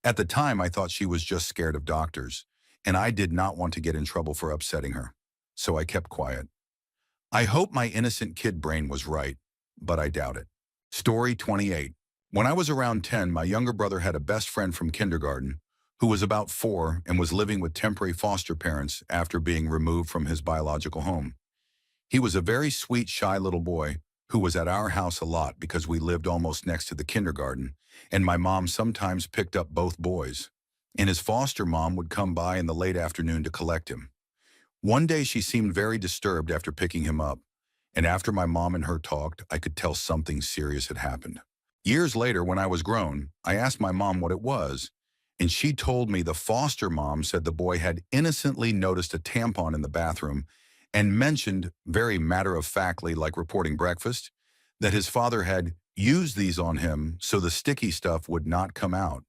At the time, I thought she was just scared of doctors, and I did not want to get in trouble for upsetting her, so I kept quiet. I hope my innocent kid brain was right, but I doubt it. Story 28. When I was around 10, my younger brother had a best friend from kindergarten who was about 4 and was living with temporary foster parents after being removed from his biological home. He was a very sweet, shy little boy who was at our house a lot because we lived almost next to the kindergarten, and my mom sometimes picked up both boys. And his foster mom would come by in the late afternoon to collect him. One day she seemed very disturbed after picking him up, and after my mom and her talked, I could tell something serious had happened. Years later, when I was grown, I asked my mom what it was, and she told me the foster mom said the boy had innocently noticed a tampon in the bathroom and mentioned, very matter-of-factly like reporting breakfast, that his father had used these on him so the sticky stuff would not come out,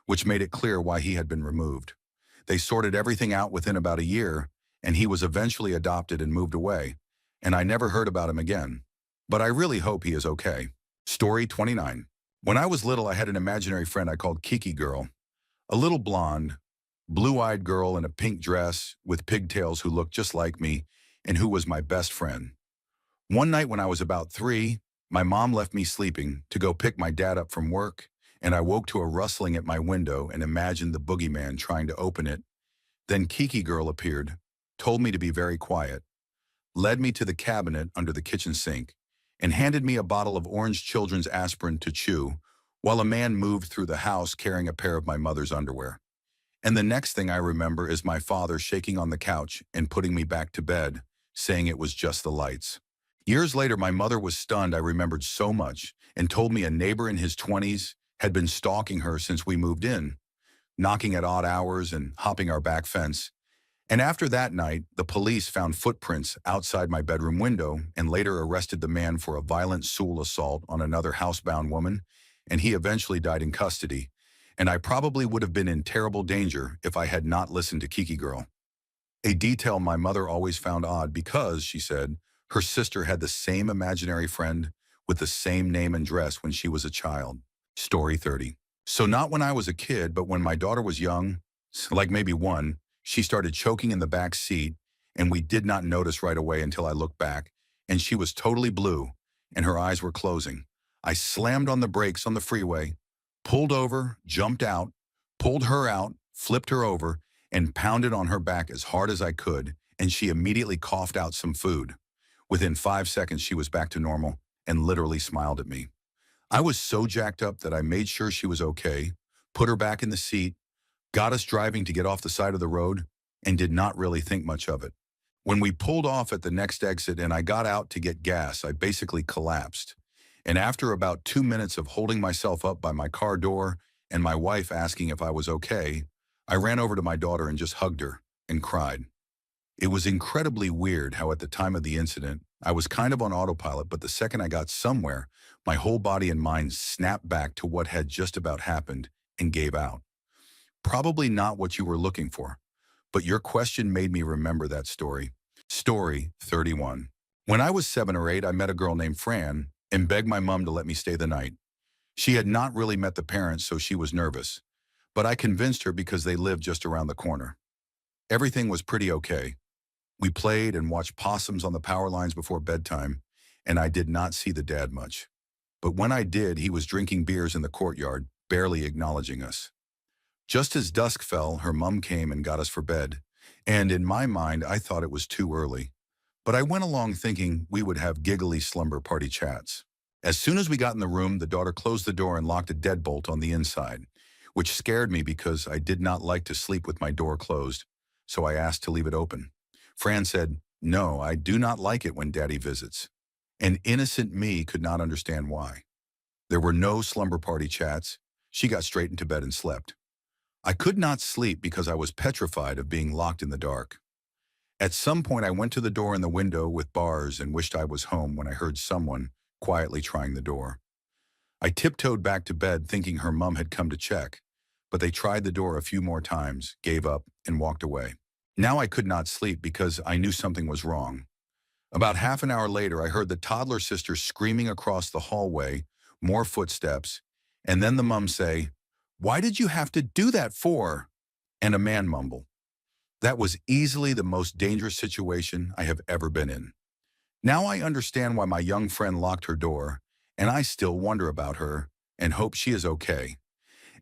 which made it clear why he had been removed. They sorted everything out within about a year, and he was eventually adopted and moved away, and I never heard about him again. But I really hope he is okay. Story 29. When I was little, I had an imaginary friend I called Kiki Girl, a little blonde, blue-eyed girl in a pink dress with pigtails who looked just like me and who was my best friend. One night when I was about 3, my mom left me sleeping to go pick my dad up from work, and I woke to a rustling at my window and imagined the boogeyman trying to open it. Then Kiki girl appeared, told me to be very quiet, led me to the cabinet under the kitchen sink, and handed me a bottle of orange children's aspirin to chew, while a man moved through the house carrying a pair of my mother's underwear. And the next thing I remember is my father shaking on the couch and putting me back to bed, saying it was just the lights. Years later, my mother was stunned I remembered so much and told me a neighbor in his 20s had been stalking her since we moved in, knocking at odd hours and hopping our back fence. And after that night, the police found footprints outside my bedroom window and later arrested the man for a violent sexual assault on another housebound woman, and he eventually died in custody. And I probably would have been in terrible danger if I had not listened to Kiki Girl. A detail my mother always found odd because, she said, her sister had the same imaginary friend with the same name and dress when she was a child. Story 30. So not when I was a kid, but when my daughter was young, like maybe one, she started choking in the back seat, and we did not notice right away until I looked back, and she was totally blue, and her eyes were closing. I slammed on the brakes on the freeway, pulled over, jumped out, pulled her out, flipped her over, and pounded on her back as hard as I could, and she immediately coughed out some food. Within 5 seconds, she was back to normal and literally smiled at me. I was so jacked up that I made sure she was okay, put her back in the seat, got us driving to get off the side of the road, and did not really think much of it. When we pulled off at the next exit and I got out to get gas, I basically collapsed. And after about 2 minutes of holding myself up by my car door and my wife asking if I was okay, I ran over to my daughter and just hugged her and cried. It was incredibly weird how at the time of the incident, I was kind of on autopilot, but the second I got somewhere, my whole body and mind snapped back to what had just about happened and gave out. Probably not what you were looking for, but your question made me remember that story. Story 31. When I was 7 or 8, I met a girl named Fran and begged my mom to let me stay the night. She had not really met the parents, so she was nervous, but I convinced her because they lived just around the corner. Everything was pretty okay. We played and watched possums on the power lines before bedtime, and I did not see the dad much. But when I did, he was drinking beers in the courtyard, barely acknowledging us. Just as dusk fell, her mom came and got us for bed, and in my mind, I thought it was too early. But I went along thinking we would have giggly slumber party chats. As soon as we got in the room, the daughter closed the door and locked a deadbolt on the inside, which scared me because I did not like to sleep with my door closed, so I asked to leave it open. Fran said, "No, I do not like it when Daddy visits." And innocent me could not understand why. There were no slumber party chats. She got straight into bed and slept. I could not sleep because I was petrified of being locked in the dark. At some point, I went to the door and the window with bars and wished I was home when I heard someone quietly trying the door. I tiptoed back to bed thinking her mom had come to check, but they tried the door a few more times, gave up, and walked away. Now I could not sleep because I knew something was wrong. About half an hour later, I heard the toddler sister screaming across the hallway, more footsteps, and then the mom say, "Why did you have to do that for?" And a man mumble. That was easily the most dangerous situation I have ever been in. Now I understand why my young friend locked her door, and I still wonder about her and hope she is okay.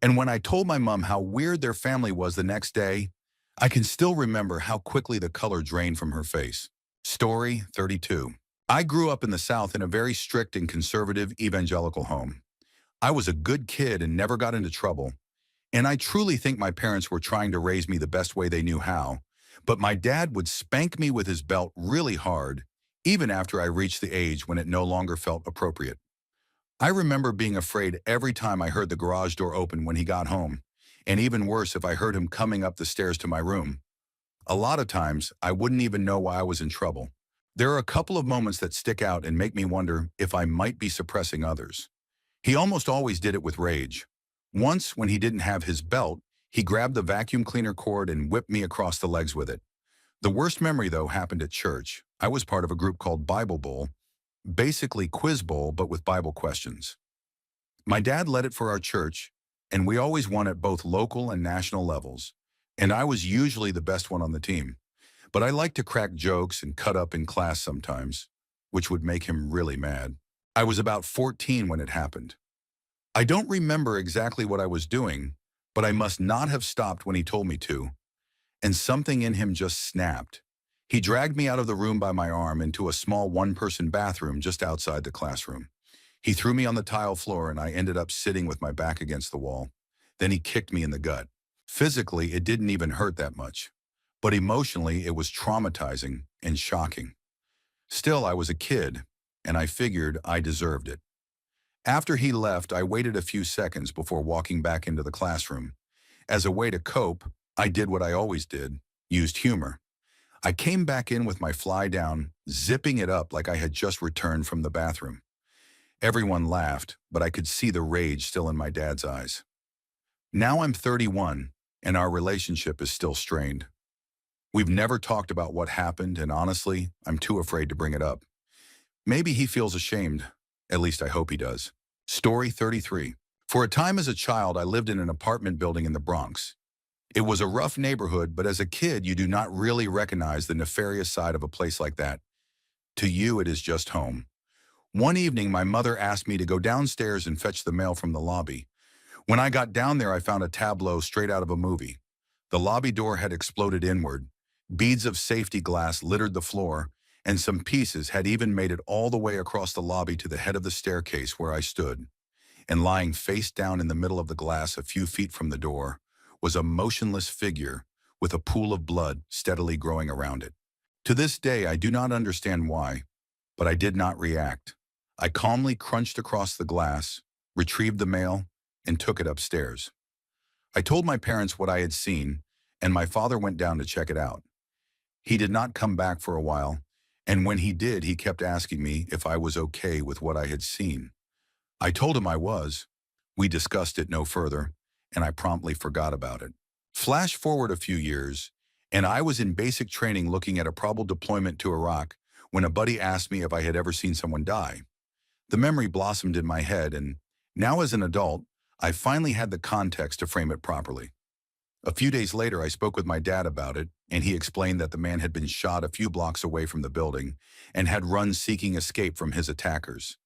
And when I told my mom how weird their family was the next day, I can still remember how quickly the color drained from her face. Story 32. I grew up in the South in a very strict and conservative evangelical home. I was a good kid and never got into trouble, and I truly think my parents were trying to raise me the best way they knew how, but my dad would spank me with his belt really hard, even after I reached the age when it no longer felt appropriate. I remember being afraid every time I heard the garage door open when he got home, and even worse if I heard him coming up the stairs to my room. A lot of times, I wouldn't even know why I was in trouble. There are a couple of moments that stick out and make me wonder if I might be suppressing others. He almost always did it with rage. Once, when he didn't have his belt, he grabbed the vacuum cleaner cord and whipped me across the legs with it. The worst memory, though, happened at church. I was part of a group called Bible Bowl, basically quiz bowl, but with Bible questions. My dad led it for our church, and we always won at both local and national levels, and I was usually the best one on the team. But I liked to crack jokes and cut up in class sometimes, which would make him really mad. I was about 14 when it happened. I don't remember exactly what I was doing, but I must not have stopped when he told me to. and something in him just snapped. He dragged me out of the room by my arm into a small one-person bathroom just outside the classroom. He threw me on the tile floor and I ended up sitting with my back against the wall. Then he kicked me in the gut. Physically, it didn't even hurt that much. But emotionally, it was traumatizing and shocking. Still, I was a kid, and I figured I deserved it. After he left, I waited a few seconds before walking back into the classroom. As a way to cope, I did what I always did, used humor. I came back in with my fly down, zipping it up like I had just returned from the bathroom. Everyone laughed, but I could see the rage still in my dad's eyes. Now I'm 31, and our relationship is still strained. We've never talked about what happened, and honestly, I'm too afraid to bring it up. Maybe he feels ashamed. At least I hope he does. Story 33. For a time as a child, I lived in an apartment building in the Bronx. It was a rough neighborhood, but as a kid, you do not really recognize the nefarious side of a place like that. To you, it is just home. One evening, my mother asked me to go downstairs and fetch the mail from the lobby. When I got down there, I found a tableau straight out of a movie. The lobby door had exploded inward. Beads of safety glass littered the floor, and some pieces had even made it all the way across the lobby to the head of the staircase where I stood. And lying face down in the middle of the glass a few feet from the door was a motionless figure with a pool of blood steadily growing around it. To this day, I do not understand why, but I did not react. I calmly crunched across the glass, retrieved the mail, and took it upstairs. I told my parents what I had seen, and my father went down to check it out. He did not come back for a while, and when he did, he kept asking me if I was okay with what I had seen. I told him I was. We discussed it no further, and I promptly forgot about it. Flash forward a few years, and I was in basic training looking at a probable deployment to Iraq when a buddy asked me if I had ever seen someone die. The memory blossomed in my head, and now as an adult, I finally had the context to frame it properly. A few days later, I spoke with my dad about it, and he explained that the man had been shot a few blocks away from the building and had run seeking escape from his attackers.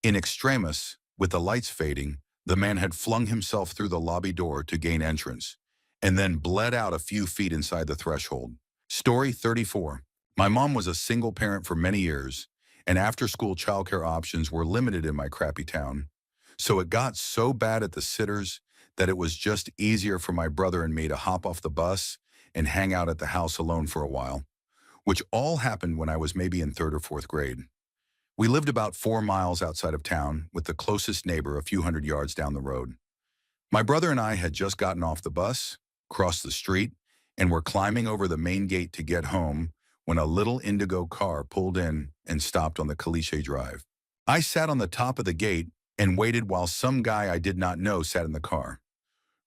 In extremis, with the lights fading, the man had flung himself through the lobby door to gain entrance, and then bled out a few feet inside the threshold. Story 34. My mom was a single parent for many years, and after-school childcare options were limited in my crappy town. So it got so bad at the sitters that it was just easier for my brother and me to hop off the bus and hang out at the house alone for a while, which all happened when I was maybe in third or fourth grade. We lived about 4 miles outside of town, with the closest neighbor a few hundred yards down the road. My brother and I had just gotten off the bus, crossed the street, and were climbing over the main gate to get home when a little indigo car pulled in and stopped on the Caliche Drive. I sat on the top of the gate and waited while some guy I did not know sat in the car.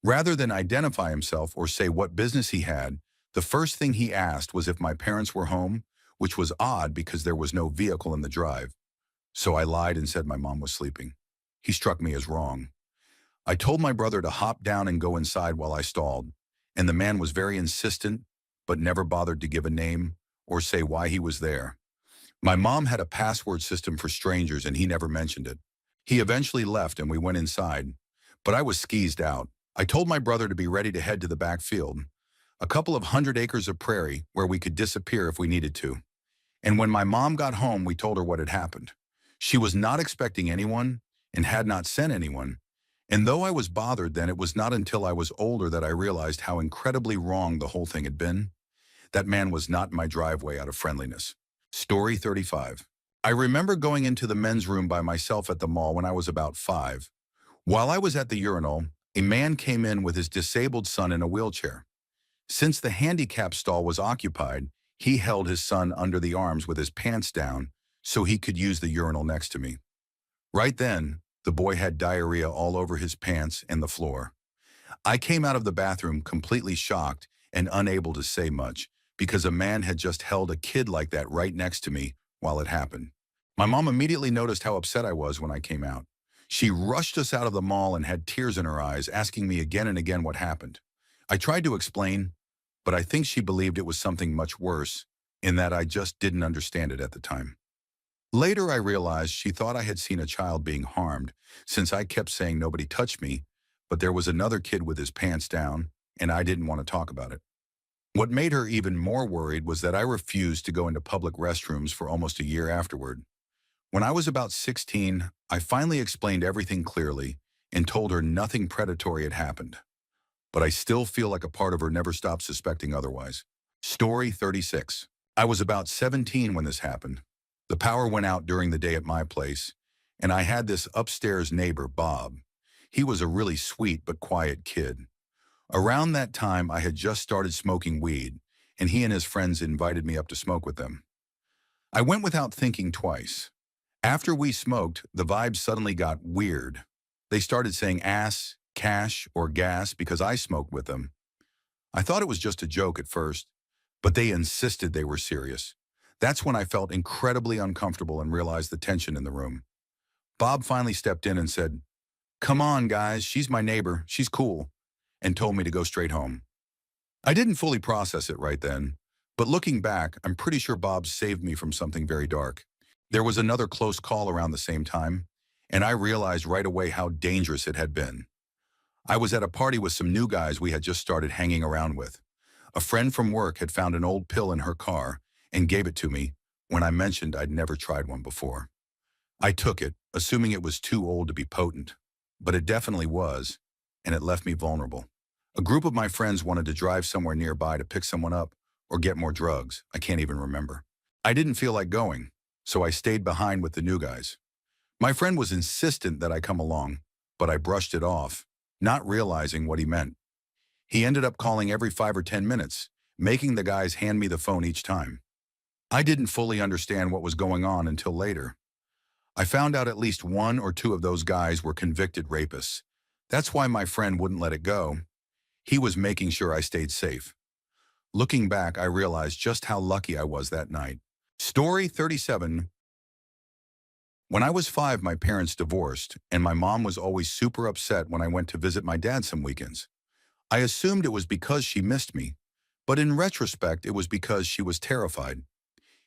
Rather than identify himself or say what business he had, the first thing he asked was if my parents were home, which was odd because there was no vehicle in the drive. So I lied and said my mom was sleeping. He struck me as wrong. I told my brother to hop down and go inside while I stalled, and the man was very insistent, but never bothered to give a name or say why he was there. My mom had a password system for strangers and he never mentioned it. He eventually left and we went inside, but I was skeezed out. I told my brother to be ready to head to the back field, a couple of 100 acres of prairie where we could disappear if we needed to. And when my mom got home, we told her what had happened. She was not expecting anyone and had not sent anyone. And though I was bothered then, it was not until I was older that I realized how incredibly wrong the whole thing had been. That man was not in my driveway out of friendliness. Story 35. I remember going into the men's room by myself at the mall when I was about 5. While I was at the urinal, a man came in with his disabled son in a wheelchair. Since the handicap stall was occupied, he held his son under the arms with his pants down so he could use the urinal next to me. Right then, the boy had diarrhea all over his pants and the floor. I came out of the bathroom completely shocked and unable to say much because a man had just held a kid like that right next to me while it happened. My mom immediately noticed how upset I was when I came out. She rushed us out of the mall and had tears in her eyes, asking me again and again what happened. I tried to explain, but I think she believed it was something much worse, in that I just didn't understand it at the time. Later, I realized she thought I had seen a child being harmed, since I kept saying nobody touched me, but there was another kid with his pants down, and I didn't want to talk about it. What made her even more worried was that I refused to go into public restrooms for almost a year afterward. When I was about 16, I finally explained everything clearly and told her nothing predatory had happened. But I still feel like a part of her never stopped suspecting otherwise. Story 36. I was about 17 when this happened. The power went out during the day at my place, and I had this upstairs neighbor, Bob. He was a really sweet but quiet kid. Around that time, I had just started smoking weed, and he and his friends invited me up to smoke with them. I went without thinking twice. After we smoked, the vibe suddenly got weird. They started saying ass, cash, or gas because I smoked with them. I thought it was just a joke at first, but they insisted they were serious. That's when I felt incredibly uncomfortable and realized the tension in the room. Bob finally stepped in and said, "Come on, guys, she's my neighbor, she's cool," and told me to go straight home. I didn't fully process it right then, but looking back, I'm pretty sure Bob saved me from something very dark. There was another close call around the same time, and I realized right away how dangerous it had been. I was at a party with some new guys we had just started hanging around with. A friend from work had found an old pill in her car and gave it to me when I mentioned I'd never tried one before. I took it, assuming it was too old to be potent, but it definitely was, and it left me vulnerable. A group of my friends wanted to drive somewhere nearby to pick someone up or get more drugs. I can't even remember. I didn't feel like going, so I stayed behind with the new guys. My friend was insistent that I come along, but I brushed it off, not realizing what he meant. He ended up calling every 5 or 10 minutes, making the guys hand me the phone each time. I didn't fully understand what was going on until later. I found out at least one or two of those guys were convicted rapists. That's why my friend wouldn't let it go. He was making sure I stayed safe. Looking back, I realized just how lucky I was that night. Story 37. When I was 5, my parents divorced, and my mom was always super upset when I went to visit my dad some weekends. I assumed it was because she missed me, but in retrospect, it was because she was terrified.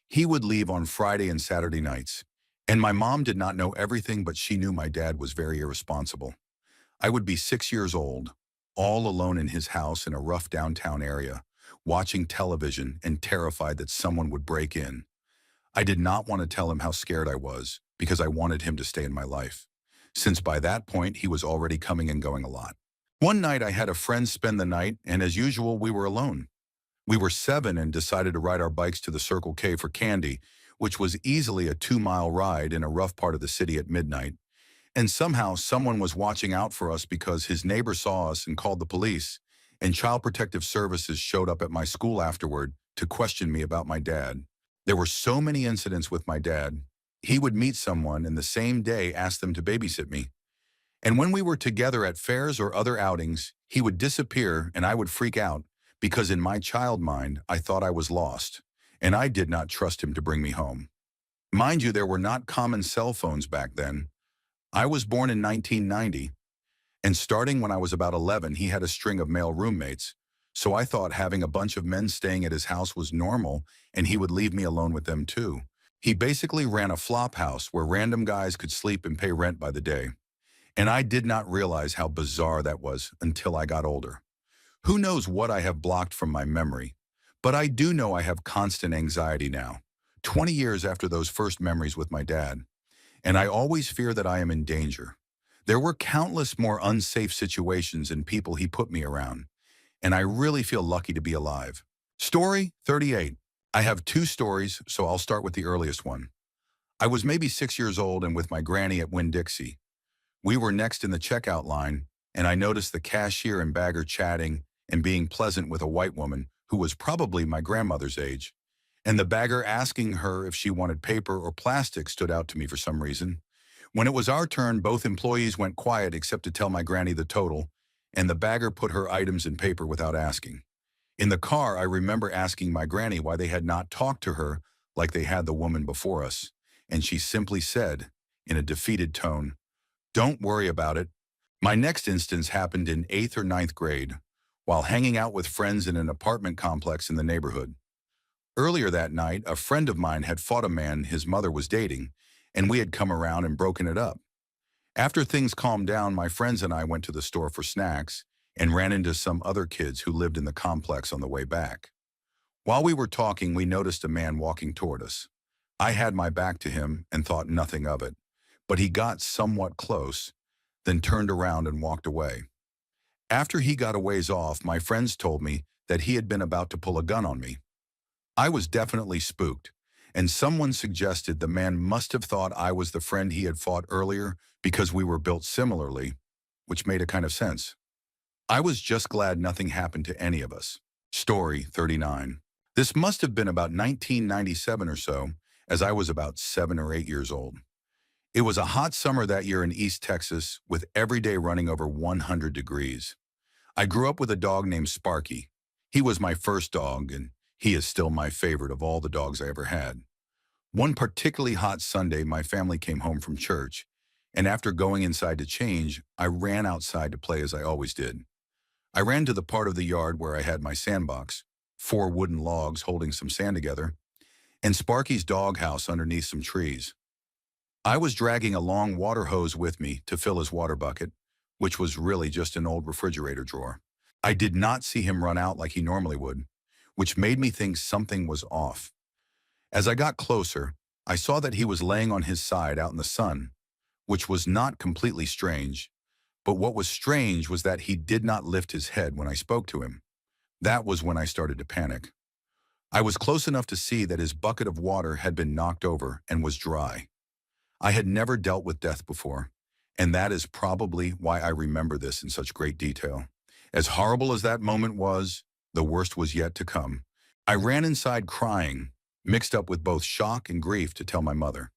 He would leave on Friday and Saturday nights, and my mom did not know everything, but she knew my dad was very irresponsible. I would be 6 years old, all alone in his house in a rough downtown area, watching television and terrified that someone would break in. I did not want to tell him how scared I was because I wanted him to stay in my life, since by that point he was already coming and going a lot. One night I had a friend spend the night, and as usual, we were alone. We were 7 and decided to ride our bikes to the Circle K for candy, which was easily a 2-mile ride in a rough part of the city at midnight. And somehow someone was watching out for us because his neighbor saw us and called the police, and Child Protective Services showed up at my school afterward to question me about my dad. There were so many incidents with my dad. He would meet someone and the same day ask them to babysit me. And when we were together at fairs or other outings, he would disappear and I would freak out because in my child mind, I thought I was lost, and I did not trust him to bring me home. Mind you, there were not common cell phones back then. I was born in 1990, and starting when I was about 11, he had a string of male roommates, so I thought having a bunch of men staying at his house was normal, and he would leave me alone with them too. He basically ran a flop house where random guys could sleep and pay rent by the day. And I did not realize how bizarre that was until I got older. Who knows what I have blocked from my memory, but I do know I have constant anxiety now, 20 years after those first memories with my dad. And I always fear that I am in danger. There were countless more unsafe situations and people he put me around, and I really feel lucky to be alive. Story 38. I have 2 stories, so I'll start with the earliest one. I was maybe 6 years old and with my granny at Winn-Dixie. We were next in the checkout line, and I noticed the cashier and bagger chatting and being pleasant with a white woman who was probably my grandmother's age. And the bagger asking her if she wanted paper or plastic stood out to me for some reason. When it was our turn, both employees went quiet except to tell my granny the total, and the bagger put her items in paper without asking. In the car, I remember asking my granny why they had not talked to her like they had the woman before us, and she simply said, in a defeated tone, "Don't worry about it." My next instance happened in 8th or 9th grade, while hanging out with friends in an apartment complex in the neighborhood. Earlier that night, a friend of mine had fought a man his mother was dating, and we had come around and broken it up. After things calmed down, my friends and I went to the store for snacks and ran into some other kids who lived in the complex on the way back. While we were talking, we noticed a man walking toward us. I had my back to him and thought nothing of it, but he got somewhat close, then turned around and walked away. After he got a ways off, my friends told me that he had been about to pull a gun on me. I was definitely spooked, and someone suggested the man must have thought I was the friend he had fought earlier because we were built similarly, which made a kind of sense. I was just glad nothing happened to any of us. Story 39. This must have been about 1997 or so, as I was about 7 or 8 years old. It was a hot summer that year in East Texas, with every day running over 100 degrees. I grew up with a dog named Sparky. He was my first dog, and he is still my favorite of all the dogs I ever had. One particularly hot Sunday, my family came home from church, and after going inside to change, I ran outside to play as I always did. I ran to the part of the yard where I had my sandbox, 4 wooden logs holding some sand together, and Sparky's doghouse underneath some trees. I was dragging a long water hose with me to fill his water bucket, which was really just an old refrigerator drawer. I did not see him run out like he normally would, which made me think something was off. As I got closer, I saw that he was laying on his side out in the sun, which was not completely strange, but what was strange was that he did not lift his head when I spoke to him. That was when I started to panic. I was close enough to see that his bucket of water had been knocked over and was dry. I had never dealt with death before, and that is probably why I remember this in such great detail. As horrible as that moment was, the worst was yet to come. I ran inside crying, mixed up with both shock and grief, to tell my mother.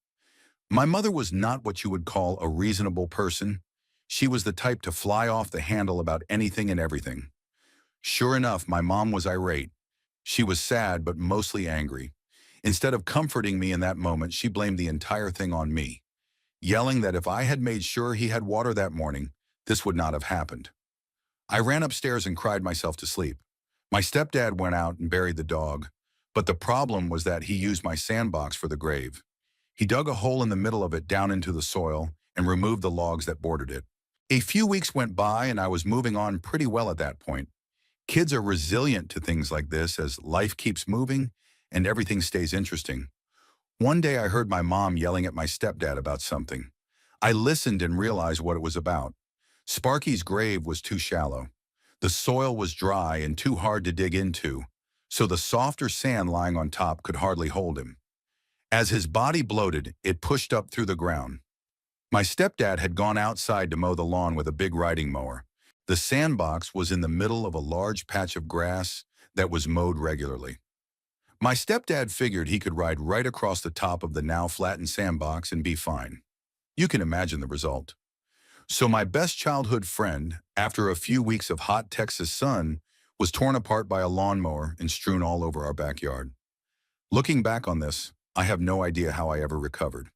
My mother was not what you would call a reasonable person. She was the type to fly off the handle about anything and everything. Sure enough, my mom was irate. She was sad, but mostly angry. Instead of comforting me in that moment, she blamed the entire thing on me, yelling that if I had made sure he had water that morning, this would not have happened. I ran upstairs and cried myself to sleep. My stepdad went out and buried the dog, but the problem was that he used my sandbox for the grave. He dug a hole in the middle of it down into the soil and removed the logs that bordered it. A few weeks went by and I was moving on pretty well at that point. Kids are resilient to things like this as life keeps moving and everything stays interesting. One day I heard my mom yelling at my stepdad about something. I listened and realized what it was about. Sparky's grave was too shallow. The soil was dry and too hard to dig into, so the softer sand lying on top could hardly hold him. As his body bloated, it pushed up through the ground. My stepdad had gone outside to mow the lawn with a big riding mower. The sandbox was in the middle of a large patch of grass that was mowed regularly. My stepdad figured he could ride right across the top of the now flattened sandbox and be fine. You can imagine the result. So my best childhood friend, after a few weeks of hot Texas sun, was torn apart by a lawnmower and strewn all over our backyard. Looking back on this, I have no idea how I ever recovered.